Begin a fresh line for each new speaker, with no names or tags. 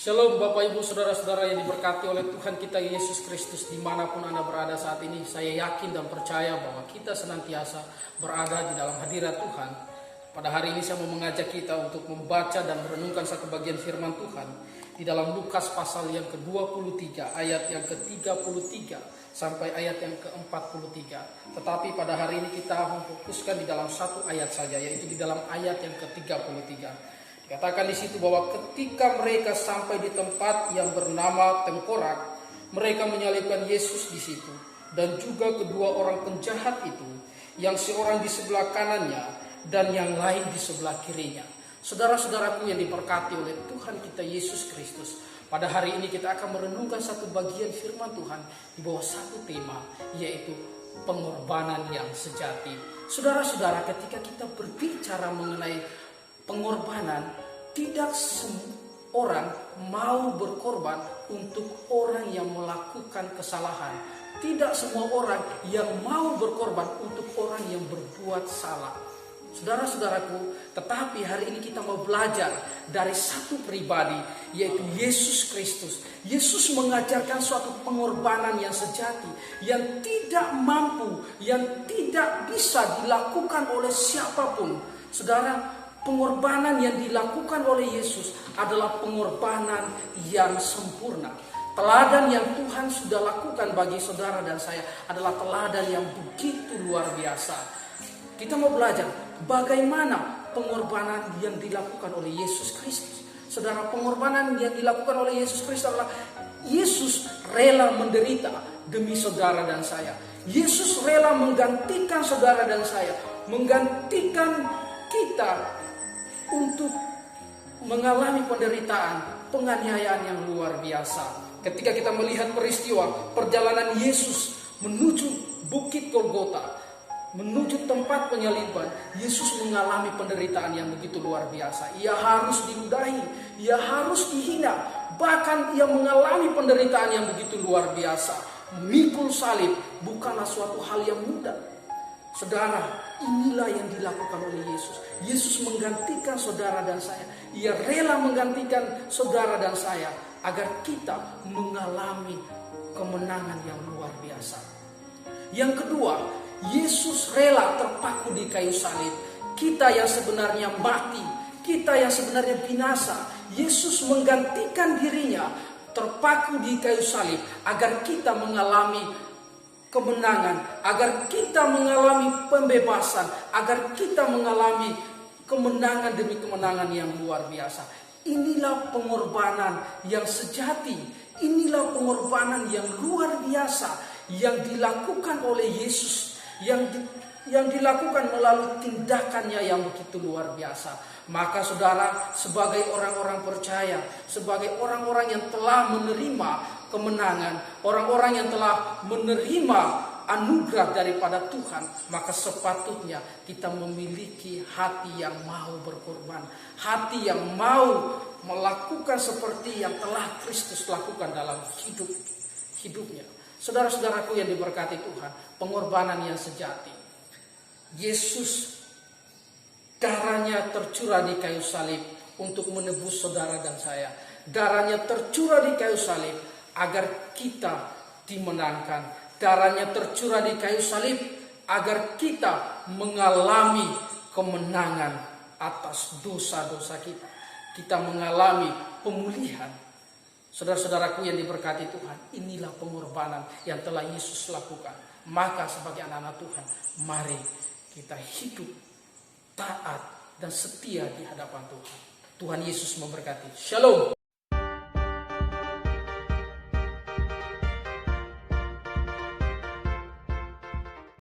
Shalom Bapak Ibu Saudara-saudara yang diberkati oleh Tuhan kita Yesus Kristus dimanapun Anda berada saat ini. Saya yakin dan percaya bahwa kita senantiasa berada di dalam hadirat Tuhan. Pada hari ini saya mau mengajak kita untuk membaca dan merenungkan satu bagian firman Tuhan di dalam Lukas pasal yang ke-23 ayat yang ke-33 sampai ayat yang ke-43. Tetapi pada hari ini kita memfokuskan di dalam satu ayat saja, yaitu di dalam ayat yang ke-33. Dikatakan di situ bahwa ketika mereka sampai di tempat yang bernama Tengkorak, mereka menyalibkan Yesus di situ dan juga kedua orang penjahat itu, yang seorang di sebelah kanannya dan yang lain di sebelah kirinya. Saudara-saudaraku yang diberkati oleh Tuhan kita Yesus Kristus, pada hari ini kita akan merenungkan satu bagian firman Tuhan di bawah satu tema, yaitu pengorbanan yang sejati. Saudara-saudara, ketika kita berbicara mengenai pengorbanan, tidak semua orang mau berkorban untuk orang yang melakukan kesalahan. Tidak semua orang yang mau berkorban untuk orang yang berbuat salah. Saudara-saudaraku, tetapi hari ini kita mau belajar dari satu pribadi, yaitu Yesus Kristus. Yesus mengajarkan suatu pengorbanan yang sejati, yang tidak mampu, yang tidak bisa dilakukan oleh siapapun. Saudara, pengorbanan yang dilakukan oleh Yesus adalah pengorbanan yang sempurna. Teladan yang Tuhan sudah lakukan bagi saudara dan saya adalah teladan yang begitu luar biasa. Kita mau belajar bagaimana pengorbanan yang dilakukan oleh Yesus Kristus. Saudara, pengorbanan yang dilakukan oleh Yesus Kristus adalah Yesus rela menderita demi saudara dan saya. Yesus rela menggantikan saudara dan saya, menggantikan kita untuk mengalami penderitaan, penganiayaan yang luar biasa. Ketika kita melihat peristiwa perjalanan Yesus menuju Bukit Golgota, menuju tempat penyaliban, Yesus mengalami penderitaan yang begitu luar biasa. Ia harus diludahi, ia harus dihina, bahkan ia mengalami penderitaan yang begitu luar biasa. Memikul salib bukanlah suatu hal yang mudah. Saudara, inilah yang dilakukan oleh Yesus. Yesus menggantikan saudara dan saya. Ia rela menggantikan saudara dan saya agar kita mengalami kemenangan yang luar biasa. Yang kedua, Yesus rela terpaku di kayu salib. Kita yang sebenarnya mati, kita yang sebenarnya binasa, Yesus menggantikan dirinya terpaku di kayu salib agar kita mengalami kemenangan, agar kita mengalami pembebasan, agar kita mengalami kemenangan demi kemenangan yang luar biasa. Inilah pengorbanan yang sejati, inilah pengorbanan yang luar biasa yang dilakukan oleh Yesus, yang dilakukan melalui tindakannya yang begitu luar biasa. Maka saudara, sebagai orang-orang percaya, sebagai orang-orang yang telah menerima kemenangan, orang-orang yang telah menerima anugerah daripada Tuhan, maka sepatutnya kita memiliki hati yang mau berkorban, hati yang mau melakukan seperti yang telah Kristus lakukan dalam hidupnya. Saudara-saudaraku yang diberkati Tuhan, pengorbanan yang sejati. Yesus darahnya tercurah di kayu salib untuk menebus saudara dan saya. Darahnya tercurah di kayu salib agar kita dimenangkan. Darahnya tercurah di kayu salib agar kita mengalami kemenangan atas dosa-dosa kita. Kita mengalami pemulihan. Saudara-saudaraku yang diberkati Tuhan, inilah pengorbanan yang telah Yesus lakukan. Maka sebagai anak-anak Tuhan, mari kita hidup taat dan setia di hadapan Tuhan. Tuhan Yesus memberkati. Shalom.